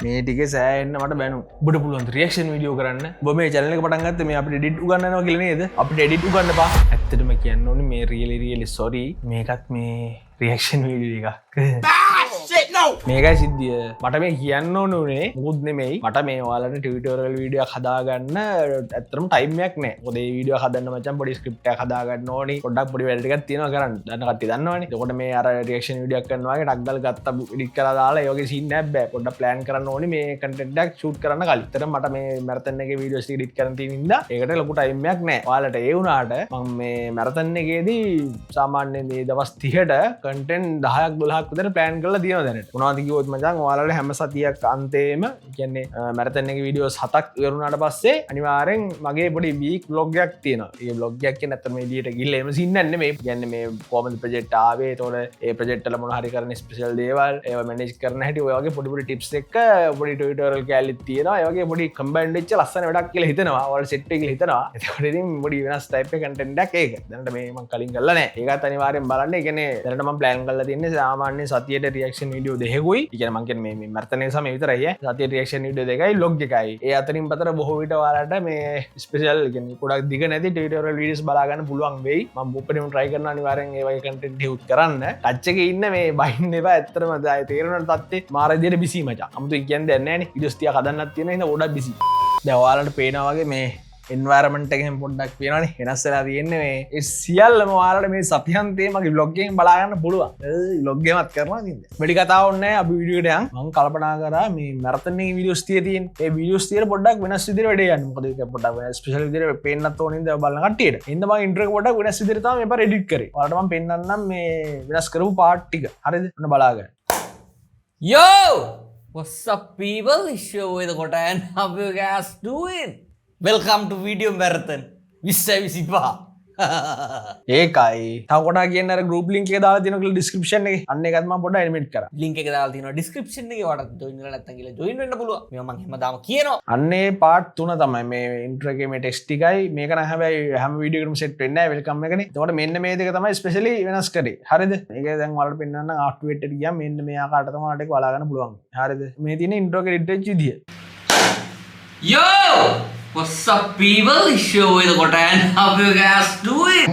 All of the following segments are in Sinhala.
මේ ටික සෑහෙන්න මට බැනු. ඔබට පුළුවන් රියැක්ෂන් වීඩියෝ කරන්න. ඔබ මේ channel එක පටන් ගත්තේ මේ අපිට edit උගන්වනවා කියලා නේද? අපිට edit උගන්න බා. ඇත්තටම කියන්න ඕනේ මේ really sorry. මේකත් මේ රියැක්ෂන් වීඩියෝ එකක්. මේකයි සිද්ධිය. මට මේ කියන්න ඕනේ මුකුත් නෙමෙයි. මට මේ ඔයාලට ටියුටෝරියල් වීඩියෝ එකක් හදාගන්න ඇත්තටම ටයිම් එකක් නැහැ. මොකද මේ වීඩියෝ හදන්න මචං පොඩි ස්ක්‍රිප්ට් එකක් හදාගන්න ඕනි. පොඩ්ඩක් පොඩි වැඩ ටිකක් තියෙනවා කරන්න. දන්න කට්ටිය දන්නවනේ. එතකොට මේ අර රියැක්ෂන් වීඩියෝ එකක් කරනවා වගේ ටක් දාලා ගත්තා එඩිට් කරලා දාලා ඒ වගේ සීන් එකක් බෑ. පොඩ්ඩක් ප්ලෑන් කරන්න ඕනි මේ කන්ටෙන්ට් එකක් ෂූට් කරන්න කලින්. ඇත්තටම මට මේ මැරතන් එකේ වීඩියෝස් එඩිට් කරන්න තියෙන ඉඳලා ඒකට ලොකු ටයිම් එකක් නැහැ. ඔයාලට ඒ වුණාට මම මේ මැරතන් එකේදී සාමාන්‍යයෙන් මේ දවස් 30ට කන්ටෙන්ට් 10ක් 12ක් විතර ප්ලෑන් කරලා තියෙනවා දැනට. මොනවද කිව්වොත් මචං ඔයාලට හැම සතියක් අන්තේම කියන්නේ මැරතන් එකේ වීඩියෝස් 7ක් ඉවරුණාට පස්සේ අනිවාර්යෙන් මගේ පොඩි වීක් vlog එකක් තියෙනවා. ඒ vlog එකක් කියන්නේ නැත්නම් මේ එළියට ගිහලා එම සීන් නැහැ නෙමෙයි. කියන්නේ මේ කොහොමද ප්‍රොජෙක්ට් ආවේ, ඒතකොට ඒ ප්‍රොජෙක්ට් වල මොන හරි කරන ස්පෙෂල් දේවල්, ඒව මැනේජ් කරන හැටි ඔය වගේ පොඩි පොඩි ටිප්ස් එක්ක පොඩි ටියුටෝරියල් කැලිත් තියෙනවා. ඒ වගේ පොඩි කම්බයින්ඩ් වෙච්ච ලස්සන වැඩක් කියලා හිතනවා. ඔයාලට සෙට් එක කියලා හිතනවා. ඒතකොට ඉතින් පොඩි වෙනස් ටයිප් එක කන්ටෙන්ට් එකක් ඒක. දැනට මේ මම කලින් කරලා නැහැ. ඒකත් අනිවාර්යෙන් බලන්න. ඒ කියන්නේ දැනට මම ප්ලෑන් කරලා තියෙන්නේ සාමාන්‍ය සතියේ රියැක්ෂන් වීඩියෝ දෙකකුයි. ඒ කියන්නේ මම කියන්නේ මේ මැරතන් එක සමය විතරයි ඈ. සතියේ රියැක්ෂන් වීඩියෝ දෙකයි vlog එකයි. ඒ අතරින් පතර බොහෝ විට ඔයාලට මේ ස්පෙෂල් කියන්නේ ගොඩක් දිග නැති ටියුටෝරියල් වීඩියෝස් බලා ගන්න පුළුවන් වෙයි. මම උපරිම try කරනවා අනිවාර්යෙන් ඒ වගේ කන්ටෙන්ට් ටියුට් කරන්න. ටච් එකේ ඉන්න මේ බයින් එපා. ඇත්තටම තේරෙනවද තත්ත්වේ මාර විදියට බිසි මචං. අමුතු කියන්නේ දැන් නැහැ නේ. වීඩියෝස් ටික හදන්නත් තියෙන හින්දා ගොඩක් බිසි. දැන් ඔයාලට පේනවා වගේ මේ එන්වයරන්මන්ට් එකෙන් පොඩ්ඩක් පේනවනේ වෙනස් වෙලා තියෙන්නේ මේ ඒ සියල්ලම ඔයාලට මේ සතියන්තේ මගේ vlog එකෙන් බලා ගන්න පුළුවන්. vlog එකමත් කරනවා නේද? වැඩි කතාවක් නැහැ අපි වීඩියෝ එකට යන්. මම කල්පනා කරා මේ මැරතන් එකේ වීඩියෝස් තියෙන. ඒ වීඩියෝස් තියෙන පොඩ්ඩක් වෙනස් විදිහට වැඩේ යන්නේ. මොකද ඒක පොඩ්ඩක් වෙනස් ස්පෙෂල් විදිහට පේන්නත් ඕනේ ඉඳලා බලන කට්ටියට. එහෙනම් මම ඉන්ට්‍රෝ එක පොඩ්ඩක් වෙනස් විදිහට තමයි මේ පාර එඩිට් කරේ. ඔයාලට මම පෙන්නන්නම් මේ වෙනස් කරපු පාර්ට් ටික. හරිද? ඔන්න බලාගන්න. Yo! What's up people? It's your way the Kota and how you guys doing? Welcome to Video Marathon. විශ්වවිසිපා. ඒකයි. තව කොටා කියන්න අර group link එක දාලා තියෙනවා කියලා description එකේ. අන්න ඒකත් මම පොඩ්ඩක් animate කරා. link එක දාලා තියෙනවා description එකේ. ඔයාලට join කරලා නැත්නම් කියලා join වෙන්න පුළුවන්. මේවා මම හැමදාම කියනවා. අන්නේ part 3 තමයි මේ intro එකේ මේ text ටිකයි. මේක නම් හැබැයි හැම වීඩියෝ එකකම set වෙන්නේ නැහැ welcome එකනේ. එතකොට මෙන්න මේ දෙක තමයි specially වෙනස් කරේ. හරිද? මේක දැන් ඔයාලට පෙන්නන්න after effects එකට ගියාම මෙන්න මේ ආකාරයට තමයි ඔයාලට ඒක බලා ගන්න පුළුවන්. හරිද? මේ තියෙන intro එක edit වෙච්ච විදිය. Yo! What's up people? It's your way the Kota and how you guys doing?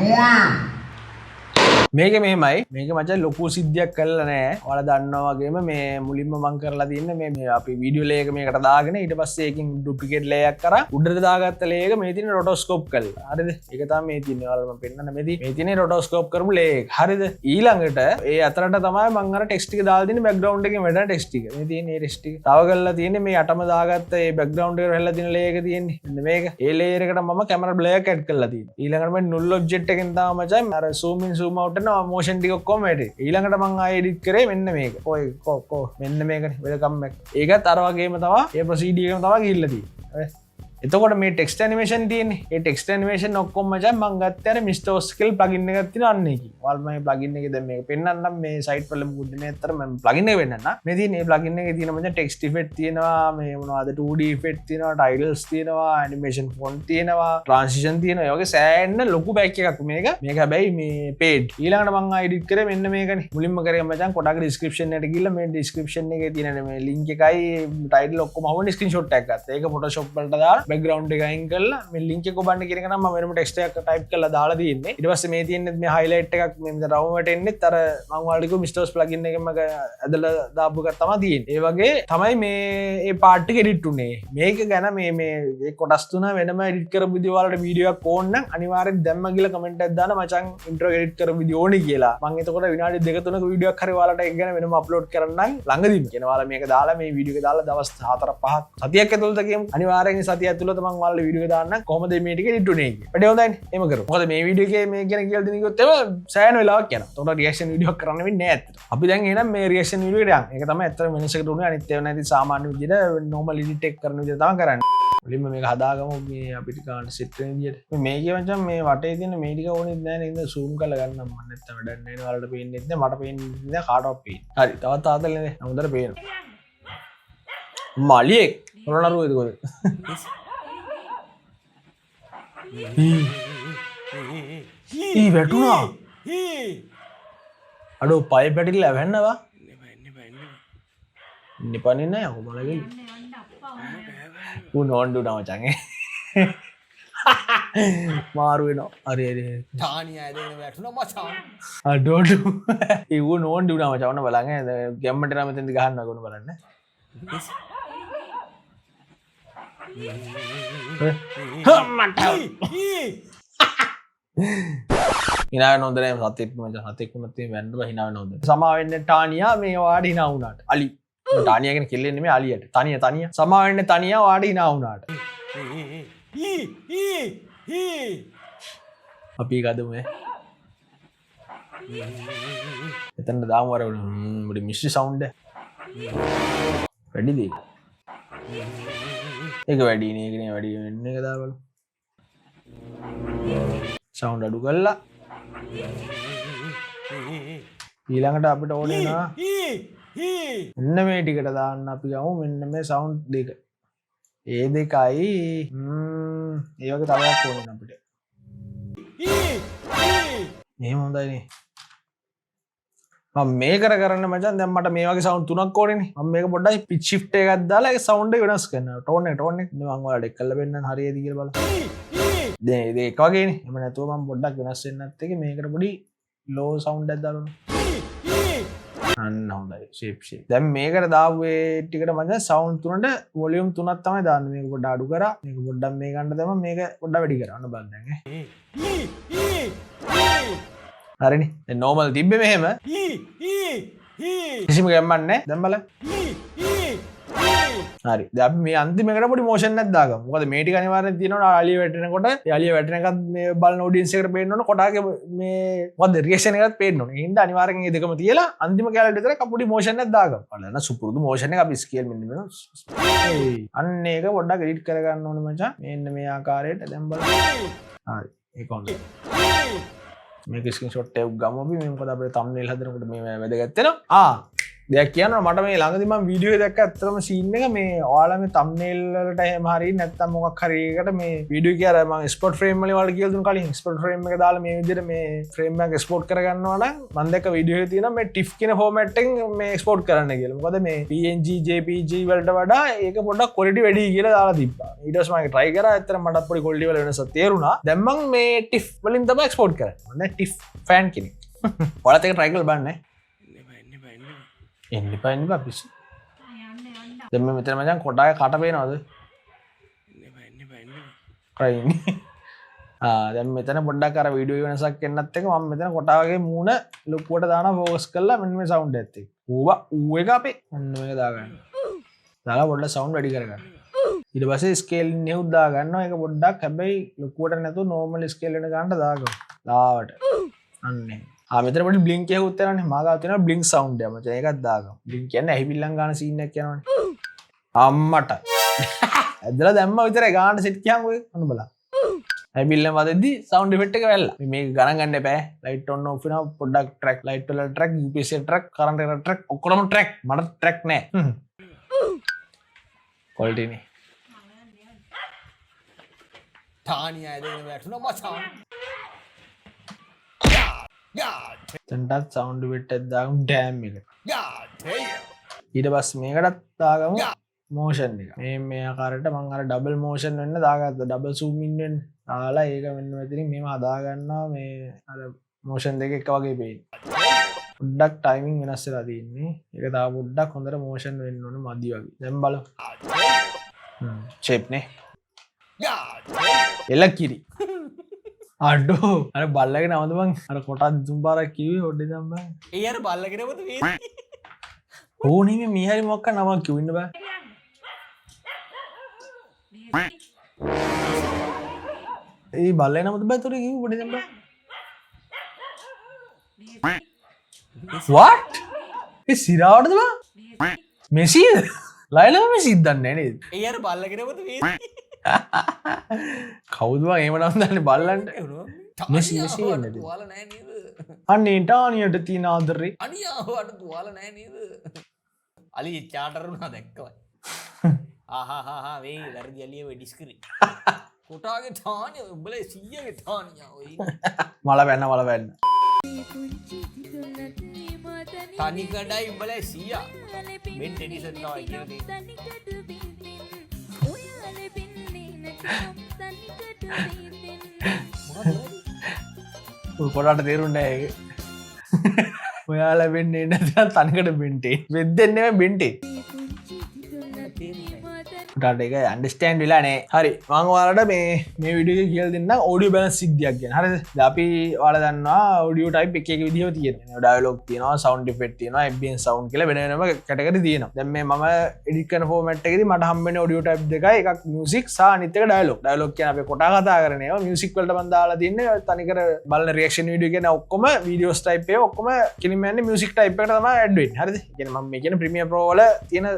මේක මෙහෙමයි. මේක මචං ලොකු සිද්ධියක් කරලා නැහැ. ඔයාලා දන්නවා වගේම මේ මුලින්ම මම කරලා තියන්නේ මේ අපි වීඩියෝ ලේ එක මේකට දාගෙන ඊට පස්සේ ඒකෙන් ඩුප්ලිකේට් ලේ එකක් කරා උඩට දාගත්ත ලේ එක මේ තියෙන රොටෝස්කෝප් කරලා. හරිද? ඒක තමයි මේ තියෙන්නේ. ඔයාලා මම පෙන්නන්න මේ තියෙන්නේ රොටෝස්කෝප් කරමු ලේ එක. හරිද? ඊළඟට ඒ අතරට තමයි මම අර ටෙක්ස්ට් ටික දාලා දෙන්නේ බෑග්ග්‍රවුන්ඩ් එකෙන් වැඩන ටෙක්ස්ට් ටික. මේ තියෙන්නේ මේ ටෙක්ස්ට් ටික. තව කරලා තියෙන්නේ මේ යටම දාගත්ත ඒ බෑග්ග්‍රවුන්ඩ් එකට හැල්ලා තියෙන ලේ එක තියෙන්නේ. මෙන්න මේක. ඒ ලේයර් එකට මම කැමරා බ්ලර් එකක් ඇඩ් කරලා තියෙනවා. ඊළඟට මේ නුල් ඔබ්ජෙක්ට් එකෙන් තමයි මචං අර zoom in zoom out කරන motion ටික කොමට ඊළඟට මං ආයෙ එඩිට් කරේ මෙන්න මේක. ඔය කෝ මෙන්න මේකනේ වෙල්කම් බෑක්. ඒකත් අර වගේම තමයි ඒ ප්‍රොසීඩියර් එකම තමයි ගිහිල්ලා තියෙන්නේ. එතකොට මේ ටෙක්ස්ට් ඇනිමේෂන් තියෙන්නේ. ඒ ටෙක්ස්ට් ඇනිමේෂන් ඔක්කොම මචං මං ගත්තේ අර Mr. Oskil ප්ලගින් එකක් තියෙනවා අන්න ඒකේ. ඔයාලා මම ප්ලගින් එකේ දැන් මේක පෙන්නන්නම් මේ සයිට් වල මුකුත් නේ අතර මම ප්ලගින් එක වෙන්නන්න. මේ තියෙන මේ ප්ලගින් එකේ තියෙන මචං ටෙක්ස්ට් ඉෆෙක්ට් තියෙනවා, මේ මොනවද 2D ඉෆෙක්ට් තියෙනවා, ටයිටල්ස් තියෙනවා, ඇනිමේෂන් ෆොන්ට් තියෙනවා, ට්‍රාන්සිෂන් තියෙනවා. ඒ වගේ සෑහෙන ලොකු බෑක් එකක් මේක. මේක හැබැයි මේ පේඩ්. ඊළඟට මං එඩිට් කරේ මෙන්න මේකනේ. මුලින්ම කරේ මචං කොටාගේ ඩිස්ක්‍රිප්ෂන් එකට ගිහලා මේ ඩිස්ක්‍රිප්ෂන් එකේ තියෙන මේ ලින්ක් එකයි ටයිටල් ඔක්කොම අහුවෙන ස්ක්‍රීන්ෂොට් එකක් ගත්තා. ඒක Photoshop වලට දාලා බෑග්ග්‍රවුන්ඩ් එක අයින් කරලා මේ ලින්ක් එක ඔබන්න කියන එක නම් මම වෙනම ටෙක්ස්ට් එකක් ටයිප් කරලා දාලා තියෙන්නේ. ඊට පස්සේ මේ තියෙන්නේ මේ highlight එකක් මේ මෙතන රවුමට එන්නෙත් අර මම ඔයාලට කිව්ව Mr. plugin එකෙන්ම ඇදලා දාපු එකක් තමයි තියෙන්නේ. ඒ වගේ තමයි මේ ඒ part එක edit උනේ. මේක ගැන මේ කොටස් තුන වෙනම edit කරපු විදිය ඔයාලට වීඩියෝ එකක් ඕන නම් අනිවාර්යෙන් දැම්ම කියලා කමෙන්ට් එකක් දාන්න මචං intro edit කරපු විදිය ඕනේ කියලා. මම එතකොට විනාඩි 2-3ක වීඩියෝ එකක් හරි ඔයාලට ඒක ගැන වෙනම අප්ලෝඩ් කරන්නම් ළඟදීම. කියන ඔයාලා මේක දාලා මේ වීඩියෝ එක දාලා දවස් 4-5ක් සතියක් ඇතුළත කියමු. අනිවාර්යෙන් සතිය ඇතුළත මම ඔයාලට වීඩියෝ එක දාන්න කොහොමද මේ ටික edit උනේ කියලා. වැඩේ හොඳයිනේ. එහෙම කරමු. මොකද මේ වීඩියෝ එකේ මේ ගැන කියලා දෙන කිව්වොත් එම සෑහෙන වෙලාවක් යනවා. ඒතකොට රියැක්ෂන් වීඩියෝ එකක් කරන්න වෙන්නේ නැහැ ඇත්තට. අපි දැන් එහෙනම් මේ රියැක්ෂන් වීඩියෝ එකට යන්න. ඒක තමයි ඇත්තටම වෙනසකට උනේ. අනිත් ඒවා නැති සාමාන්‍ය විදිහට normal edit එක කරන විදිහ තමයි කරන්නේ. මුලින්ම මේක හදාගමු මේ අපිට ගන්න සෙට් වෙන විදිහට. මේකේ මචං මේ වටේ තියෙන මේ ටික ඕනෙත් නැහැ නේද? zoom කරලා ගන්නම් මම නැත්තම් වැඩක් නැහැ නේ. ඔයාලට පේන්නේ නැහැ. මට පේන්නේ නැහැ. කාටවත් පේන්නේ. හරි. තවත් ආතල් නේද? හොඳට පේනවා. මලියෙක්. මොනරුවේද කොහෙද? ඊ වැටුණා. අඩෝ පය පැටිලා වැන්නවා. ඉන්න පනින්න යකෝ බලගන්න ඌ නෝන්ඩු නම චංගේ මාරු වෙනවා හරි හරි ටානිය ඇදගෙන වැටුණා මචං අඩෝඩු ඌ නෝන්ඩු නම චවන්න බලන්න ගැම්මට නම් මෙතෙන්ද ගහන්න ගොන බලන්න හිනාව නොදන සතෙක් මච සතෙක් වුණත් වැන්න හිනාව නොද සමාවෙන්න ටානියා මේ වාඩි හිනා වුණාට අලි ටානියගෙන කෙල්ලෙන්නේ මේ අලියට තනිය සමාවෙන්න තනියා වාඩි හිනා වුණාට අපි ගදම එතන්න දාමවර ට මිශ්ි සවුන්ඩ වැඩිදී එක වැඩිනයගෙන වැඩි වෙන්න කදාවල සවුන්ඩ අඩු කල්ලා ඊළඟට අපිට ඕනෙනා එන්න මේ ටිකට දාන්න අපි ගමු මෙන්න මේ සවුන්් දෙක ඒ දෙකයි ඒවක තවයක් ඕන අපිට ඒ හොඳයිනේ මේ කරන්න මචන් දැම්මට මේ වගේ සවුන් තුනක් ඕනේ මේක පොඩ්ඩයි පිච් ෂිෆ්ට් එකක් දාලා ඒ සවුන්ඩ් එක වෙනස් කරනවා ටෝන් එක මම ඔයාලට එක්කලා පෙන්නන්න හරියද කියලා බලන්න දැන් ඒක වගේනේ එහෙම නැතුව මම පොඩ්ඩක් වෙනස් වෙන්නත් එක මේකට පොඩි ලෝ සවුන්ඩ් එකක් දාලා අන්න හොඳයි ෂේප් දැන් මේකට දාපු ඒ ටිකට මචං සවුන්ඩ් තුනට වොලියුම් තුනක් තමයි දාන්නේ මේක පොඩ්ඩක් අඩු කරා මේක පොඩ්ඩක් මේ ගන්න දැම්ම මේක පොඩ්ඩක් වැඩි කරන්න බලන්න දැන් හරිනේ දැන් නෝමල් තිබ්බේ මෙහෙම කිසිම ගැම්මක් නැහැ දැන් බලන්න හරි දැන් අපි මේ අන්තිමකට පොඩි මොෂන් එකක් දාගමු මොකද මේ ටික අනිවාර්යෙන් තියෙනවා අලිය වැටෙනකොට අලිය වැටෙන එකත් මේ බලන ඔඩියන්ස් එකට පේන්න ඕන කොටාගේ මේ මොකද රියැක්ෂන් එකත් පේන්න ඕන ඒ හින්දා අනිවාර්යෙන් මේ දෙකම තියලා අන්තිම කැලේට විතර කපුඩි මොෂන් එකක් දාගමු බලන්න සුපුරුදු මොෂන් එක අපි ස්කේල් මෙන්න මේ අන්න ඒක පොඩ්ඩක් එඩිට් කරගන්න ඕනේ මචං මෙන්න මේ ආකාරයට දැන් බලන්න හරි ඒක හොඳයි මේක ස්ක්‍රීන්ෂොට් එකක් ගමු අපි මේ මොකද අපේ තම්බ්නේල් හදනකොට මේ වැදගත් වෙනවා දෙයක් කියනවා මට මේ ළඟදී මම වීඩියෝ එක දැක්ක ඇත්තටම සීන් එක මේ ඔයාලා මේ තම්බ්නේල් වලට එහෙම හරි නැත්නම් මොකක් හරි එකකට මේ වීඩියෝ එක අර මම එක්ස්පෝර්ට් ෆ්‍රේම් වලින් වලට කියලා දුන්න කලින් එක්ස්පෝර්ට් ෆ්‍රේම් එක දාලා මේ විදිහට මේ ෆ්‍රේම් එක එක්ස්පෝර්ට් කරගන්නවා නම් මම දැක්ක වීඩියෝ එකේ තියෙනවා මේ TIFF කියන ෆෝමැට් එකෙන් මේ එක්ස්පෝර්ට් කරන්න කියලා. මොකද මේ PNG JPG වලට වඩා ඒක පොඩ්ඩක් ක්වොලිටි වැඩි කියලා දාලා තිබ්බා. ඊට පස්සේ මම try කරා ඇත්තටම මටත් පොඩි ක්වොලිටි වල වෙනසක් තේරුණා. දැන් මම මේ TIFF වලින් තමයි එක්ස්පෝර්ට් කරන්නේ. මම දැන් TIFF ෆෑන් කෙනෙක්. ඔයාලත් ඒක try කරලා බලන්න. එන්න එපා පිස්සු. දැන් මේ මෙතන මචං කොටාගේ කට පේනවද? කයිනේ. දැන් මෙතන පොඩ්ඩක් අර වීඩියෝ වෙනසක් එන්නත් එක මම මෙතන කොටාගේ මූණ ලොකුවට දානවා ෆෝකස් කරලා මෙන්න මේ සවුන්ඩ් එකත් එක්ක. ඌ එක අපේ අන්න මේක දාගන්න. දාලා පොඩ්ඩක් සවුන්ඩ් වැඩි කරගන්න. ඊට පස්සේ ස්කේල් නියුත් දාගන්නවා. ඒක පොඩ්ඩක් හැබැයි ලොකුවට නැතුව නෝමල් ස්කේල් එක ගන්න දාගමු. ලාවට. අන්නේ. මෙතන පොඩි බ්ලින්ක් එකක් උත්තරන්නේ මාගාව තියෙනවා බ්ලින්ක් සවුන්ඩ් එක මචං ඒකත් දාගමු බ්ලින්ක් කියන්නේ ඇහිපිල්ලම් ගන්න සීන් එකක් යනවනේ අම්මට ඇදලා දැම්ම විතරයි ගාන්න සෙට් කියන් ඔය අන්න බලන්න ඇහිපිල්ලම් වදෙද්දි සවුන්ඩ් ඉෆෙක්ට් එක වැල්ලා මේක ගණන් ගන්න එපා ලයිට් ඔන් ඔෆ් වෙනවා පොඩ්ඩක් ට්‍රැක් ලයිට් වල ට්‍රැක් UPS ට්‍රැක් කරන්ට් එක ට්‍රැක් ඔක්කොම ට්‍රැක් මට ට්‍රැක් නැහැ ක්වොලිටි නේ ටානිය ඇදගෙන වැටුණා මචං තැන්ටත් සවුන්ඩ් ඉෆෙක්ට් එකක් දාගමු ඩෑම් එක ඊට පස්සේ මේකටත් දාගමු මෝෂන් එක මේ ආකාරයට මම අර ඩබල් මෝෂන් වෙන්න දාගත්තා ඩබල් සූම් ඉන් වෙන්න දාලා ඒක මෙන්න මෙතනින් මේව හදා ගන්නවා මේ අර මෝෂන් දෙක එක වගේ පේන්නේ පොඩ්ඩක් ටයිමින් වෙනස් වෙලා තියෙන්නේ ඒක තා පොඩ්ඩක් හොඳට මෝෂන් වෙන්න ඕන මදි වගේ දැන් බලමු ෂේප් නේ එලකිරි අඩෝ අර බල්ලගෙන නවද බං අර කොටත් දුම් පාරක් කිව්වේ ඔඩේ දැන් බං ඒ අර බල්ලගෙනමද මේ ඕනේ මේ මීහරි මොකක් නමක් කිව්ව ඉන්න බෑ ඒ බල්ලගෙන නමද බෑ තොරේ කිව්ව ඔඩේ දැන් බං what ඒ සිරාවටද බං මෙසිද ලයිලා මෙසිද දන්නේ නේද ඒ අර බල්ලගෙනමද මේ කවුද බං එහෙම නම් දන්නේ බල්ලන්ට මෙසි එන්නේ තුවාල නැහැ නේද අනේ ටානියට තියෙන ආදරේ අනියාවට තුවාල නැහැ නේද අලි චාටර් වුණා දැක්කවයි ආහාහා වේ වැරදි අලිය වෙ ඩිස්කරි කොටාගේ ටානිය උඹලේ 100ගේ ටානිය ඔය මල වැන්න තනි කඩයි උඹලේ 100 බෙන් ටෙඩිසන් තමයි කියලා තියෙන්නේ. පොඩට තේරුන්නේ ඔයාලා වෙන්නේ නැතිනම් තනිකට බෙන්ටේ වෙද්දෙන්නේ බෙන්ටේ ට එක අන්ඩස්ටෑන්් වෙලානේ හරි මං වාලට මේ විඩිය කියල් දෙන්න ඔඩිය බැල සිද්ධියක් ගෙන හරි අපි වාල දන්න ඩිය ටයි් එක විදිිය තියෙන ඩයිලොක් තියන සෞන්් ෆෙට් තියන එබියන් සෞන්් කියල වෙනම කටකර තියෙන දැම ම එඩිකන ෆෝමට්කෙද මට හම්බෙන ඩිය ටයි් දෙක එකක් මියසික් සා නිතක ඩයිලොක් ඩයිලොක් කියන අප කොටා කතා කරනය මියසික්වලට බන්දාලා තින්න තනිකර බල රේක්ෂන් විඩිය කියෙන ඔක්කොම වීඩියෝස් ටයිපේ ඔක්කොම කිලිමන්න මියසික් ටයිප් තම ඇඩුවෙන් හරි ගෙන ම කියන ප්‍රමිය ප්‍රෝල තියෙන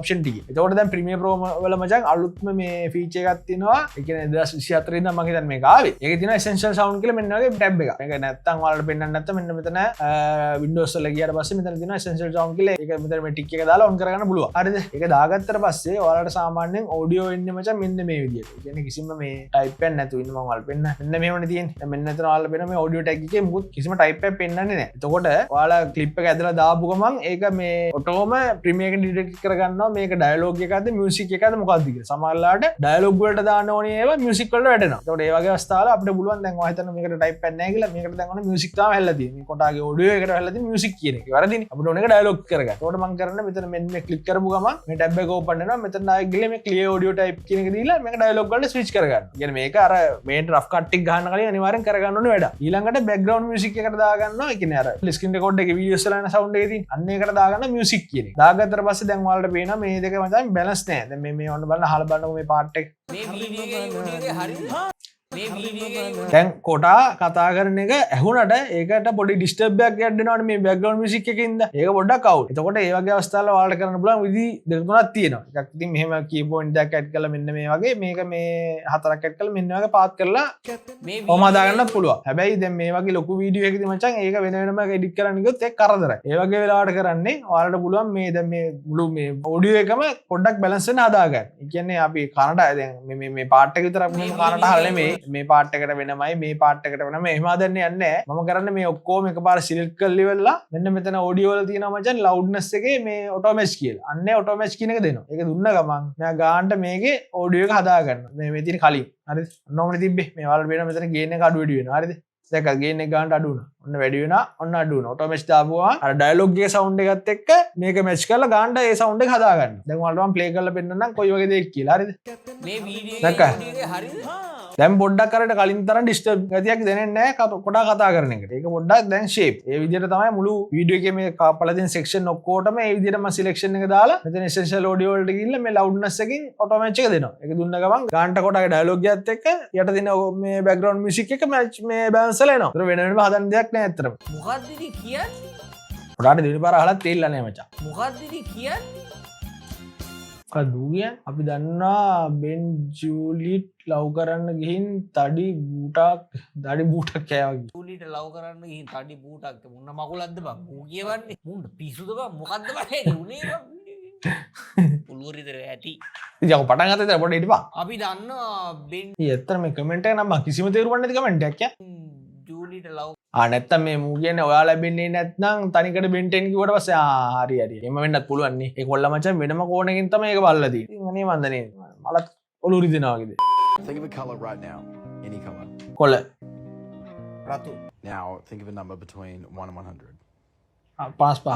ඔප්ෂන්ටි තවට දැ ප්‍රමිය ප්‍රෝම වල මචන් අලුත්ම මේ ෆීච එකත්තිනවා එක දස් විසිතරද මහිතන් මේ කාවේ එක තින සෙන්ශල් සවන් කල මෙන්නගේ ටැබ් එක නැත්තන් වලට පෙන්න්න නැත මෙන්න මෙතන විඩෝස්ල කියට පස මෙතන තින සෙන්ශල් සවන් කල එක මෙතම ටික් එක දාලා ඔන් කරන්න පුළුව හරිද එක දාගත්තර පස්සේ ඔයාලට සාමාන්‍යෙන් ඕඩියෝ එන්න මච මෙන්න මේ විදිිය කියන කිසිම මේ ටයිපෙන් නැතු ඉන්න මවල් පෙන්න්න එන්න මේමන තියෙන් මෙන්න වාල පෙන මේ ෝඩියෝ ටැක්ගේ මුත් කිසිම ටයිප පෙන්න්නන්නේ තකොට වාලා කලිප් එක ඇදලා දාපුගමන් ඒක මේ ඔටෝම ප්‍රමියක ඩිටෙක් කරගන්න මේක ඩයිලෝග එකද මියසික් එකද මොකක්ද සමල්ලාට ඩයිලොග්වලට දාන ඕනේ මියසික්වලට වැටන තොට ඒවගේ ස්ථාල අප බුලුවන් දැන් හිතන මේකට ටයිප් පැන්න කියල මේකට දැන්වන මියසික්තාව හැල්ලති කොටගේ ෝඩිය එකට හැලති මියසික් කියන වරදි අපට ඕනක ඩයිලොක් කරග තොට මං කරන මෙතන මෙන්න කලික් කරපු ගම මේ ටැබ් එක ඕපන්න මෙතන ගල මේ කලිය ෝඩියෝ ටයිප් කියන දීලා මේ ඩයිලොග්වලට ස්විච් කරගන්න කියන මේක අර මේ රෆ් කට්ටික් ගහන්න කලින් අනිවාර්යෙන් කරගන්න ඕනේ වැඩ ඊළඟට බෑග්ග්‍රවුන්ඩ් මියුසික් එකට දාගන්නවා ඒ කියන්නේ අර ස්ක්‍රීන් රෙකෝඩ් එකේ වීඩියෝස් වල යන සවුන්ඩ් එකේ තියෙන අන්න ඒකට දාගන්න මියුසික් කියන එක දාගත්තට පස්සේ දැන් ඔයාලට පේනවා මේ දෙක මචං බැලන්ස් නැහැ දැන් මේ ඔන්න බලන්න අහලා බලන්නකො මේ පාර්ට් එක මේ වීඩියෝ එකේ හරියද මේ වීඩියෝ දැන් කොටා කතා කරන එක ඇහුනට ඒකට පොඩි ඩිස්ටර්බයක් යන්නනවනේ මේ බෑග්ග්‍රවුන්ඩ් මියුසික් එකකින්ද ඒක පොඩ්ඩක් අවුල්. එතකොට ඒ වගේ අවස්ථාවල ඔයාලට කරන්න පුළුවන් විදි දෙක තුනක් තියෙනවා. එකක් ඉතින් මෙහෙම කී පොයින්ට් එකක් ඇඩ් කරලා මෙන්න මේ වගේ මේක මේ හතරක් ඇඩ් කරලා මෙන්න වගේ පාත් කරලා මේ කොහොම හදාගන්නත් පුළුවන්. හැබැයි දැන් මේ වගේ ලොකු වීඩියෝ එකකදී මචං ඒක වෙන වෙනම එඩිට් කරන්න ගියොත් ඒක කරදරයි. ඒ වගේ වෙලාවට කරන්නේ ඔයාලට පුළුවන් මේ දැන් මේ මුළු මේ ඔඩියෝ එකම පොඩ්ඩක් බැලන්ස් වෙන්න හදාගන්න. ඒ කියන්නේ අපි කනට දැන් මේ පාර්ට් එක විතරක් මේ කනට අහලා නෙමෙයි මේ පාර්ට් එකට වෙනමයි මේ පාර්ට් එකට වෙනම එහෙම හදන්නේ නැහැ. මම කරන්නේ මේ ඔක්කොම එකපාර සිලෙක්ට් කරලා ඉවරලා මෙන්න මෙතන ඔඩියෝ වල තියෙනවා මචං ලවුඩ්නස් එකේ මේ ඔටෝ මැච් කියලා. අන්නේ ඔටෝ මැච් කියන එක දෙනවා. ඒක දුන්න ගමන් මෙයා ගානට මේකේ ඔඩියෝ එක හදා ගන්නවා. මේ තියෙන කලින්. හරිද? ඔන්නෝමනේ තිබ්බේ. මේ වල වෙන මෙතන ගේන් එක අඩු වැඩි වෙනවා. හරිද? දැක්කද ගේන් එක ගානට අඩු වුණා. ඔන්න වැඩි වෙනවා. ඔන්න අඩු වුණා. ඔටෝ මැච් දාපුවා අර ඩයලොග් එකේ සවුන්ඩ් එකත් එක්ක මේක මැච් කරලා ගානට ඒ සවුන්ඩ් එක හදා ගන්න. දැන් ඔයාලට මම ප්ලේ කරලා පෙන්නන්නම් කොයි වගේ දෙයක් කියලා. හරිද? මේ වීඩියෝ එකේ හරියද දැන් පොඩ්ඩක් කරට කලින් තරම් ඩිස්ටර්බ් ගතියක් දැනෙන්නේ නැහැ කොටා කතා කරන එකට. ඒක පොඩ්ඩක් දැන් ෂේප්. ඒ විදිහට තමයි මුළු වීඩියෝ එකේ මේ කපලා තියෙන සෙක්ෂන් ඔක්කොටම ඒ විදිහටම සිලෙක්ෂන් එක දාලා මෙතන එසෙන්ෂල් ඔඩියෝ වලට ගිහිල්ලා මේ ලවුඩ්නස් එකකින් ඔටෝ මැච් එක දෙනවා. ඒක දුන්න ගමන් ගානට කොටාගේ ඩයලොග් එකත් එක්ක යට තියෙන මේ බෑග්ග්‍රවුන්ඩ් මියුසික් එක මැච් මේ බැලන්ස් වෙලා එනවා. ඒක වෙන වෙනම හදන්න දෙයක් නැහැ ඇත්තටම. මොකක්ද ඉතින් කියන්නේ කොටාට දෙවි පාර අහලා තේරිලා නැහැ මචං. මොකක්ද ඉතින් කියන්නේ කදූගිය අපි දන්නා බෙන් ජූලිට් ලව් කරන්න ගිහින් තඩි බූටක් කෑවගේ ජූලිට ලව් කරන්න ගිහින් තඩි බූටක් මුන්න මකුලක්ද බං මූ කියවන්නේ මුන්න පිස්සුද බං මොකද්ද බං උනේ බං පුලුවරිතර ඇති ඉතින් පටන් ගත්තද පොඩ්ඩක් හිටපන් අපි දන්නවා බෙන් ඇත්තට මේ කමෙන්ට් එක නම් කිසිම තේරුමක් නැති කමෙන්ට් එකක් යා ජූලිට ලව් නැත්තම් මේ මූ කියන්නේ ඔයා ලැබෙන්නේ නැත්නම් තනිකර බෙන්ටෙන් කිව්වට පස්සේ හරි එහෙම වෙන්නත් පුළුවන් නේ ඒ කොල්ල මචං වෙනම කෝණකින් තමයි ඒක බලලා තියෙන්නේ ඉතින් අනේ මන්දනේ මලත් ඔලු රිදෙනවා වගේද Think of a color right now. Any color. කොළ රතු Now think of a number between 1 and 100. Pass පහ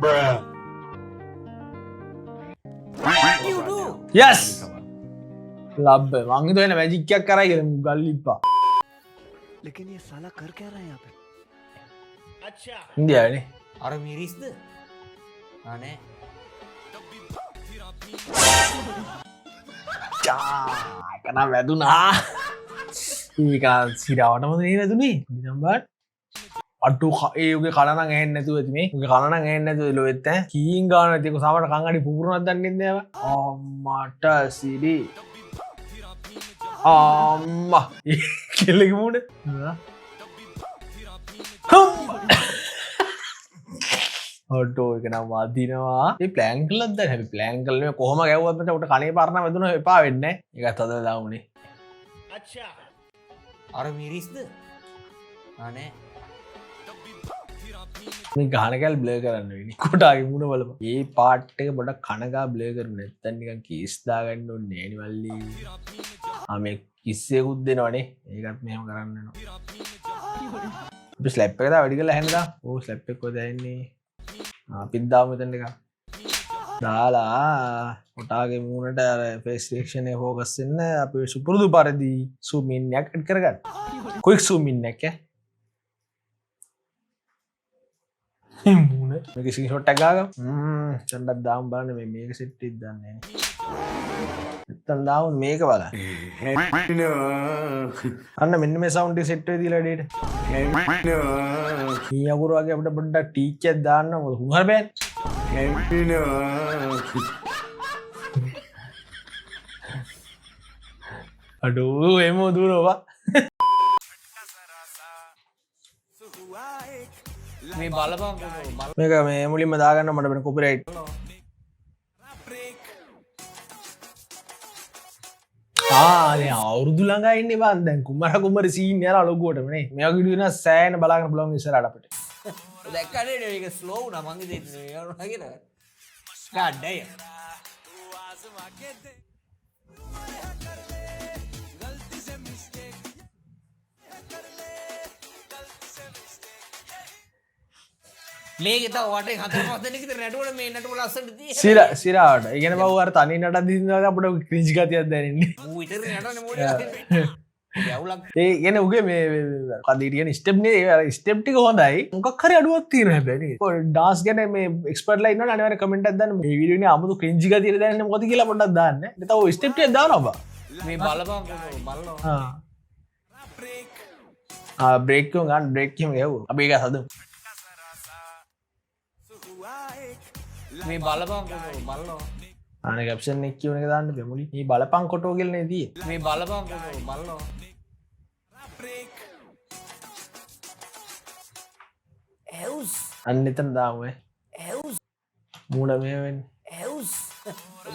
Bruh. you do yes Color. ලබ්බ මං හිතුවේ මැජික් එකක් කරයි කියලා ගල්ලිප්පා लेकिन ये साला कर क्या रहा है यहाँ पे? ඉන්දියාවේ අර මිරිස්ද අනේ එකනම් වැදුනා ඒක සිරාවටම නේ වැදුනේ නිදම්බාට අට්ටු ඒගේ කලනං ඇහෙන්නේ නැතුව ඇති මේ උගේ කලනං ඇහෙන්නේ නැතුව එළවෙත් ඈ කීින් ගාන නැති ඒක සමහර කන් අඩි පුපුරනක් දන්නේ නැහැ අම්මට සිරි අම්මා කෙල්ලගේ මූණ ඔටෝ එක නම් වදිනවා ඒ ප්ලෑන් කළාද දැන් හැබැයි ප්ලෑන් කළේ කොහොම ගැව්වත් මට උට කණේ පාරන වැදුන එපා වෙන්නේ ඒකත් අද දාමුනේ අර මිරිස්ද අනේ මේ ගහනකල් බ්ලර් කරන්න වෙන්නේ කොටාගේ මුණ බලමු. මේ පාට් එක පොඩක් කනගා බ්ලර් කරන්න නැත්නම් නිකන් කීස් දාගන්න ඕනේ නෑනේ මල්ලි. මේ කිස්සෙකුත් දෙනවනේ. ඒකත් මෙහෙම කරන්න වෙනවා. අපි ස්ලැප් එක දා වැඩි කරලා හැන්දා. ඕ ස්ලැප් එක කොහෙද යන්නේ? අපිත් දාමු මෙතන එක. දාලා කොටාගේ මූණට අර ෆේස් රියැක්ෂන් එක ફોකස් වෙන්න අපි සුපුරුදු පරිදි zoom in එකක් ඇඩ් කරගන්න. quick zoom in එක. මූණ මේක ස්ක්‍රීන්ෂොට් එකක් ගාගමු. චණ්ඩක් දාමු බලන්න මේක සෙට් වෙයිද දන්නේ නැහැ. නැත්තම් දාමු මේක බලන්න. අන්න මෙන්න මේ සවුන්ඩ් එක සෙට් වෙයි දීලා ඩේට. මේ අකුරු වගේ අපිට පොඩ්ඩක් ටීච් එකක් දාන්න මොකද හුඟර බෑනේ. අඩෝ එමෝ දුරවා මේ බලපං මේක මේ මුලින්ම දාගන්න මට වෙන කොපිරයිට් අවුරුදු ළඟා ඉන්නේ බං දැන් කුමර සීන් යනවා ලොකුවටම නේ මේ වගේ වීඩියෝ එක සෑහෙන බලාගෙන බලමු ඉස්සරහට අපිට දැක්කනේ මේක ස්ලෝ වුණා මං ඉතින් යනවා කියලා God damn මේක තව වටේ හතර පහ දෙනෙක් විතර නටුවල මේ නටුවල අස්සට තියෙන්නේ සිරාවට ඒ කියන්නේ බව අර තනි නටක් දිනනවා අපිට ක්‍රින්ජ් ගතියක් දැනෙන්නේ ඌ විතර නටන්නේ මොකද යවුලක් ඒ කියන්නේ උගේ මේ කඩේ කියන ස්ටෙප් නේ ඒ ස්ටෙප් ටික හොඳයි මොකක් හරි අඩුවක් තියෙනවා හැබැයි නේ ඔය ඩාන්ස් ගැන මේ එක්ස්පර්ට්ලා ඉන්නවනේ අනිවාර්යෙන් කමෙන්ට් එකක් දාන්න මේ වීඩියෝ එකේ 아무තු ක්‍රින්ජ් ගතියට දැනෙන්නේ මොකද කියලා පොඩ්ඩක් දාන්න ඊට තව ස්ටෙප් ටික දානවා බා මේ බලපං බලනවා බ්‍රේක් එක ගන්න බ්‍රේක් එකම යවුවා අපි ඒක හදමු මේ බලපං බලනවා අනේ කැප්ෂන් එක කියවන එක දාන්න බෑ මුලි මේ බලපං කොටෝ කියලා නේ තියෙන්නේ මේ බලපං බලනවා එවුස් අන්න එතන දාමු එවුස් මූණ මේ වෙන්නේ එවුස්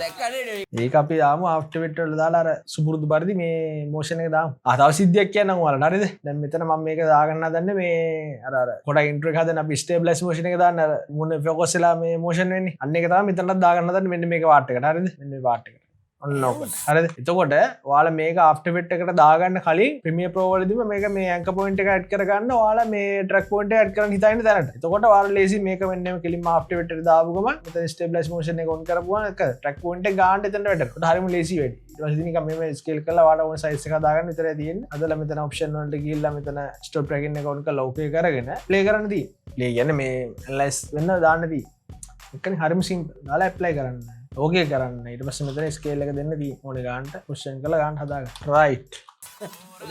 දැක්කනේ ඒක අපි දාමු ආෆ්ටර් ඉෆෙක්ට් වල දාලා අර සුපුරුදු පරිදි මේ මොෂන් එක දාමු තව සිද්ධියක් කියන්නම් ඔයාලට හරිද දැන් මෙතන මම මේක දාගන්න හදන්නේ මේ අර පොඩ ඉන්ට්‍රෝ එක හදන්න අපි ස්ටේබ්ලයිස් මොෂන් එක දාන්න අර මූණ ફોකස් වෙලා මේ මොෂන් වෙන්නේ අන්න ඒක තමයි මෙතනත් දාගන්න හදන්නේ මෙන්න මේක පාර්ට් එකට හරිද මෙන්න මේ පාර්ට් එකට ඔන්න ඔකට හරිද එතකොට ඔයාලා මේක ආෆ්ටර් ඉෆෙක්ට් එකට දාගන්න කලින් ප්‍රීමියර් ප්‍රෝ වලදීම මේක මේ ඇන්කර් පොයින්ට් එක ඇඩ් කරගන්න ඔයාලා මේ ට්‍රැක් පොයින්ට් එක ඇඩ් කරන් හිතාගෙන තැනට එතකොට ඔයාලා ලේසි මේක මෙන්න මේ කෙලින්ම ආෆ්ටර් ඉෆෙක්ට් එකට දාපු ගමන් මෙතන ස්ටේබ්ලයිස් මොෂන් එක ඔන් කරපුවා එක ට්‍රැක් පොයින්ට් එක ගන්න එතනට වැටෙනවා ඒකට හරියම ලේසි වෙයි ඊට පස්සේ නිකන් මේ ස්කේල් කරලා ඔයාලා ඕන සයිස් එක දාගන්න විතරයි තියෙන්නේ අදලා මෙතන ඔප්ෂන් වලට ගිහිල්ලා මෙතන ස්ටොප් ට්‍රැකින් එක ඔන් කරලා ඕකේ කරගෙන ප්ලේ කරන්න තියෙන්නේ ප්ලේ කියන්නේ මේ ඇනලයිස් වෙන්න දාන්න තියෙන්නේ එකනේ හරියම සිම්පල් දාලා ඇප්ලයි කරන්න ඕකේ කරන්න ඊට පස්සේ මෙතන ස්කේල් එක දෙන්න දී ඕනේ ගන්නට පොසිෂන් කරලා ගන්න හදාගන්න රයිට්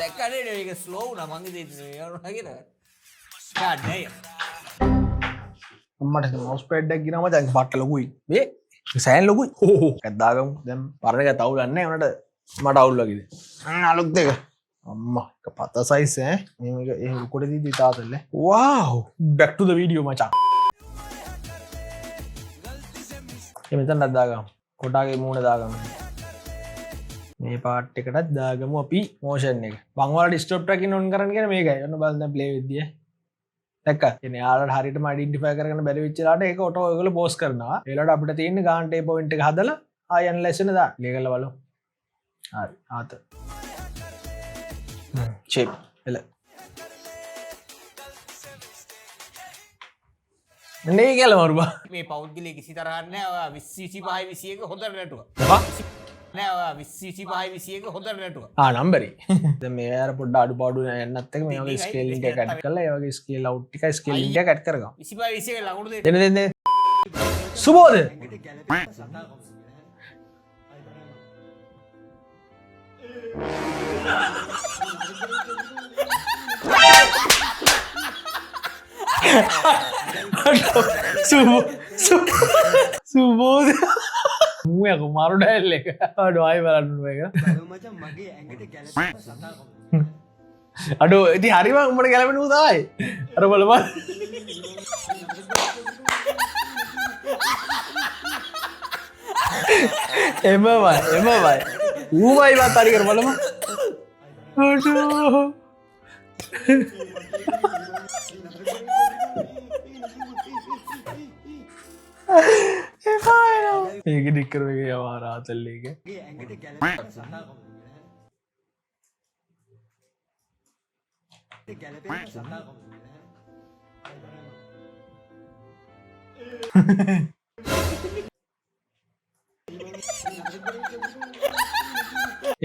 දැක්කනේ මේක ස්ලෝ වුණා මං ඉතින් යනවා කියලා God damn අම්මට මවුස් පෑඩ් එකක් ගිනවම දැන් පට්ට ලොකුයි මේ සෑන් ලොකුයි හෝ එකක් දාගමු දැන් පරණ එක තවුලන්නේ නැහැ උනට මට අවුල් වගේද අලුත් දෙක අම්මා එක පත සයිස් ඈ මේක ඒ උඩට දීදී තාතල්ලේ wow back to the video මචං මෙතනත් දාගමු කොටාගේ මූණ දාගමු මේ පාර්ට් එකටත් දාගමු අපි මොෂන් එක මං ඔයාලට ස්ටොප් ට්‍රැකින් ඔන් කරන්න කියන මේකයි ඔන්න බලන්න දැන් ප්ලේ වෙද්දී දැක්කා කියන්නේ යාළුවාට හරියටම අයිඩෙන්ටිෆයි කරගන්න බැරි වෙච්ච ලාට ඒක ඔටෝ ඔයගොල්ලෝ පෝස්ට් කරනවා ඒ වෙලාවට අපිට තියෙන්නේ ගාන්ට ඒ පොයින්ට් එක හදලා ආය ඇනලයිස් වෙන දාන්න ප්ලේ කරලා බලමු හරි ආත ෂේප් එල නේ කියලා මරුවා මේ පෞද්ගලික කිසි තරහක් නැහැ ඔයා 20 25 21 හොඳට නටුවා නෑ ඔයා 20 25 21 හොඳට නටුවා නම්බරේ දැන් මේ අර පොඩ්ඩ අඩුපාඩු යන්නත් එක මේ වගේ ස්කේලින් එක ඇඩ් කරලා ඒ වගේ ස්කේල් අවුට් ටිකයි ස්කේලින් එක ඇඩ් කරගමු 25 21 ලකුණු දෙන්න දෙන්න සුබෝද සුබෝද මුයක මරු ඩැල් එක අඩු ආයි බලන්න මේක අඩෝ ඉතින් හරිම උඹට ගැලපෙන උ තමයි අර බලපන් එමමයි ඌමයි වත් හරි කර බලමු අඩෝ ඒක ඩික්කරගේ යවාරාතල්ලේක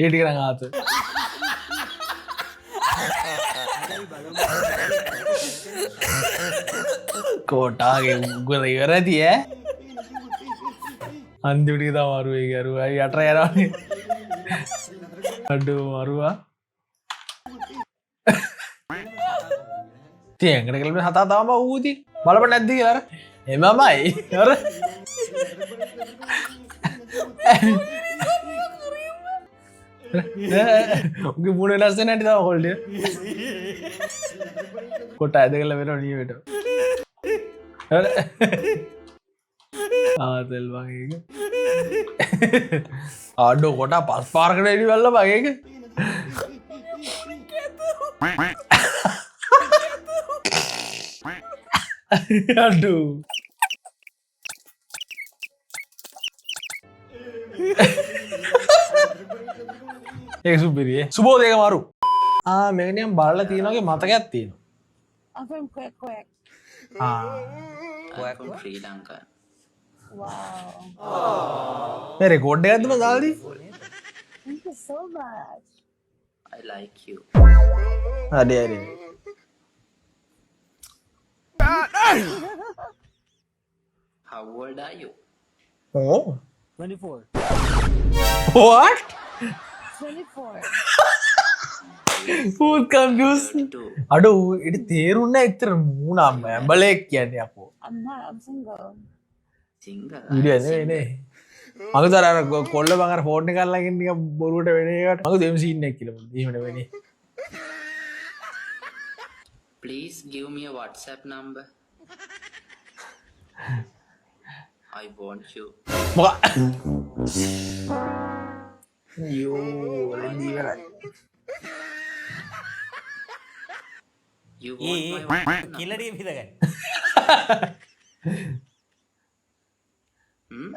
ඒටිකර ආත කෝටාගේ උගල ඉවර තිය අන්තිටි තමාරුවේ ගැරුවයි යට යරන්නේ අඩු මරුවා තියකට කලම හතා තාම වූති බලප නැද්දි කියර එමමයි හර උගේ මුණ ලස්ස නැටි තම කොල්ඩ කොට ඇද කල වෙන නියට ආතෙල් වගේ ආඩෝ කොට පස් පාර්කට එඩි වෙල්ල වගේක අඩු ඒ සුපිරිය සුබෝදයක මරු මෙගනියම් බලල තියෙනගේ මතකයක් තියෙන Sri Lanka. මෙ රෙකෝඩ් එකක් ඇද්දම දාලාදී Thank you so much. I like you. අඩේ අඩේ How old are you? Oh. 24. What? 24. Who's confused? 32. අඩු ඉට තේරුන්න එක්තර මූනම් ඇඹලෙක් කියන්නේ අපෝ I'm not. I'm single. Single. ඉඩනේ මග තර කොල්ල බඟර ෆෝර්ණ කරලාගෙන් බොරුවට වෙනකට මක දෙම සින්න එක් කියලම දීමට වෙන Please give me a WhatsApp number. I want you. මොක යෝ දීවරයි You want my WhatsApp number? කිල්ලඩිය පිදගන්න Hmm?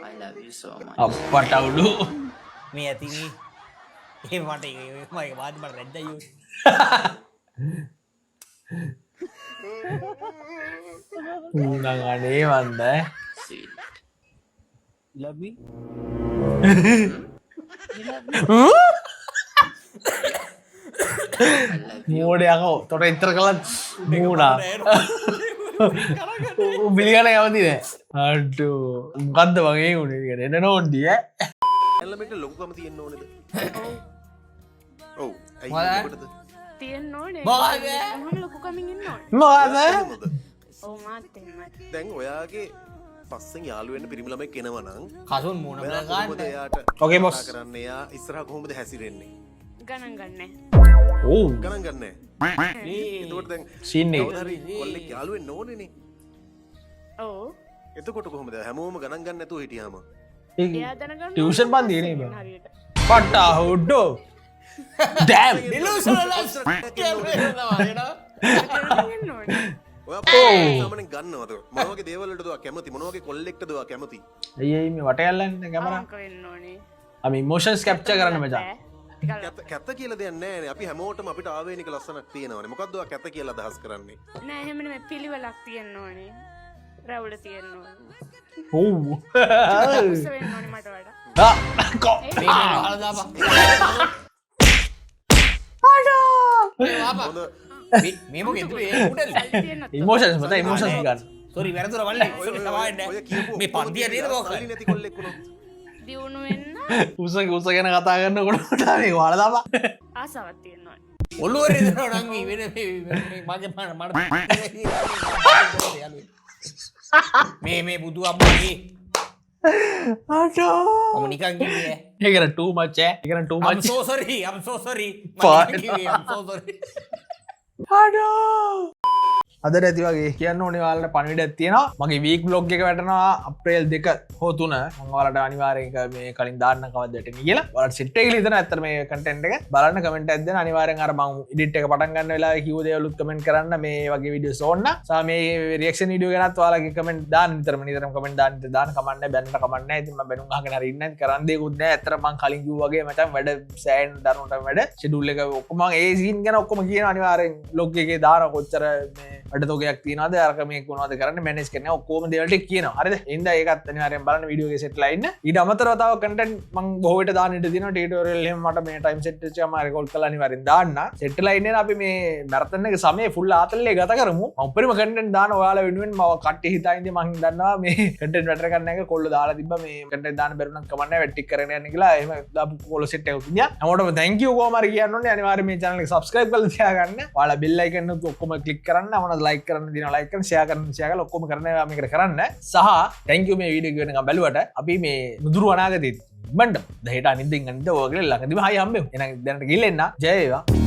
I love you so much. අපට අවුඩු මේ ඇතිනී ඒ මට මගේ වාදමට රැද්දයු ඌනං අනේ වන්ද Sweet. love me මෝඩයකෝ තොට එතර කළත් මූුණා පිළිගන යවති නෑ අඩු මොකක්ද වගේ උනකට එන්න නෝන්ඩිය ඇල්ලමට ලොකුකම තියෙන්න ඕනද ඔව් මොකද? තියෙන්න ඕනේ. මොකද? මම ලොකු කමින් ඉන්න ඕනේ. මොද ඔව් මාත් එහෙමයි. දැන් ඔයාගේ පස්සෙන් යාළුවෙන්න පිරිමි ළමෙක් එනවනම් කසුන් මූුණ ඔයා ගන්න කොහොමද එයාට Okay, boss. කතා කරන්න එයා ඉස්සරහ කොහොමද හැසිරෙන්නේ ගණන් ගන්නෑ. ඕ ගණන් ගන්නෑ එතකොට දැන් සින්නේ කවුරු හරි කොල්ලෙක් යාළුවෙන්න ඕනේනේ ඔව්. එතකොට කොහොමද හැමෝම ගණන් ගන්න නැතුව හිටියාම එයා දැනගන්න ටියුෂන් පන්තිනේ බං හරියට. පට්ටා හොඩ්ඩෝ ඩෑම් ඉල්ලුසනලා දැනගන්න ඕනේ. ඔයා සාමාන්‍යයෙන් ගන්නවද මොන වගේ දේවල්වලටද ඔයා කැමති මොන වගේ කොල්ලෙක්ටද ඔයා කැමති අයයි මේ වට යල්ලන්න කැමර අවංක වෙන්න ඕනේ. අම ඉමෝෂන්ස් කැප්ච කරන්න මචා කැත කියලා දෙයක් නැහැ නේ අපි හැමෝටම අපිට ආවේනික ලස්සනක් තියෙනවානේ මොකද්ද ඔයා කැත කියලා අදහස් කරන්නේ නෑ එහෙම නෙමෙයි පිළිවෙලක් තියෙන්න ඕනේ. රැවුල තියෙන්න ඕනේ. ඔව් උස වෙන්න ඕනේ මට වඩා. හොඳ මේම ගෙතුේ උඩ තියෙන්න ඉමෝෂන්ස් මත ඉමෝෂන්ස් ගන්න සොරි වැරදුර වල්ල ඔය කියපු මේ පන්තිය නේද සල්ලි බෝක නැති කොල්ලෙක් වුණොත් දියුණු වෙන්න උස උස ගැන කතා කරන්න කොටට මේ වාලදාම ආසාවක් තියෙන්න ඕනේ. ඔල්ලුවර නංගී වෙන මගේ පන මට මේ බුදු අම්මගේ මම නිකන් කිව්වේ ඒකන ටූ මච්චෑ එකන to I'm much so sorry I'm so sorry Fine. I'm so sorry අඩෝ අද ඇති වගේ කියන්න ඕනේ ඔයාලට පණිවිඩයක් තියෙනවා මගේ වීක් බ්ලොග් එක වැටෙනවා අප්‍රේල් 2 හෝ 3 මම ඔයාලට අනිවාර්යයෙන් මේ කලින් දාන්න කවද්ද වැටෙන්නේ කියලා ඔයාලට සෙට් එක කියලා හිතන ඇත්තට මේ කන්ටෙන්ට් එක බලන්න කමෙන්ට් එකක් දෙන්න අනිවාර්යෙන් අර මම එඩිට් එක පටන් ගන්න වෙලාවේ කිව්ව දේවලුත් කමෙන්ට් කරන්න මේ වගේ වීඩියෝස් ඕන්න සහ මේ රියැක්ෂන් වීඩියෝ ගැනත් ඔයාලගේ කමෙන්ට් දාන්න නිතරම කමෙන්ට් දාන්න කමන්නේ බැලන්න කමන්නේ ඉතින් මම බැනුම් අහගෙන හරි ඉන්නේ කරන් දෙයක්වත් නැහැ ඇත්තට මම කලින් කිව්වා වගේ මචං වැඩ සෑහෙන දරුණට වැඩ ෂෙඩියුල් එක ඔක්කොම මම ඒ සීන් ගැන ඔක්කොම කියන අනිවාර්යෙන් බ්ලොග් එකේ දාන කොච්චර මේ වැඩ තෝගයක් තියනවාද අරක මේක මොනවද කරන්නේ මැනේජ් කරන්නේ ඔක්කොම දේවල් ටික කියනවා හරිද එහෙනම් ඒකත් අනිවාර්යෙන් බලන්න වීඩියෝ එකේ සෙට්ලා ඉන්න ඊට අමතරව තව කන්ටෙන්ට් මම බොහෝ විට දාන්න ඉඩ තියෙනවා ටියුටෝරියල් එහෙම මට මේ ටයිම් සෙට් වෙච්චාම රෙකෝඩ් කරලා අනිවාර්යෙන් දාන්න සෙට්ලා ඉන්නේ අපි මේ මැරතන් එක සමයේ ෆුල් ආතල්ලේ ගත කරමු මම උපරිම කන්ටෙන්ට් දාන ඔයාලා වෙනුවෙන් මම කට්ටි හිතා ඉඳි මම දන්නවා මේ කන්ටෙන්ට් වැඩ කරන්න එක කොල්ල දාලා තිබ්බා මේ කන්ටෙන්ට් දාන්න බැරුණත් කමන්නේ වැඩ ටික කරගෙන යන්න කියලා එහෙම දාපු කොල්ල සෙට් එකක් තියා හැමෝටම thank you කොහොම හරි කියන්න ඕනේ අනිවාර්යෙන් මේ channel එක subscribe කරලා තියාගන්න ඔයාලා bell icon එක ඔක්කොම click කරන්න මොනවද like කරන්න දිනවා like කරන්න share කරලා ඔක්කොම කරනවා මේකට කරන්න සහ thank you මේ වීඩියෝ එක වෙනකම් බැලුවට අපි මේ මුදුරු අනාගතේ බණ්ඩ දහයට අනිද්දෙන් ගන්නද ඔයගොල්ලෝ ළඟදිම හයි හම්බෙමු එහෙනම් දැනට ගිහින් එන්න ජය වේවා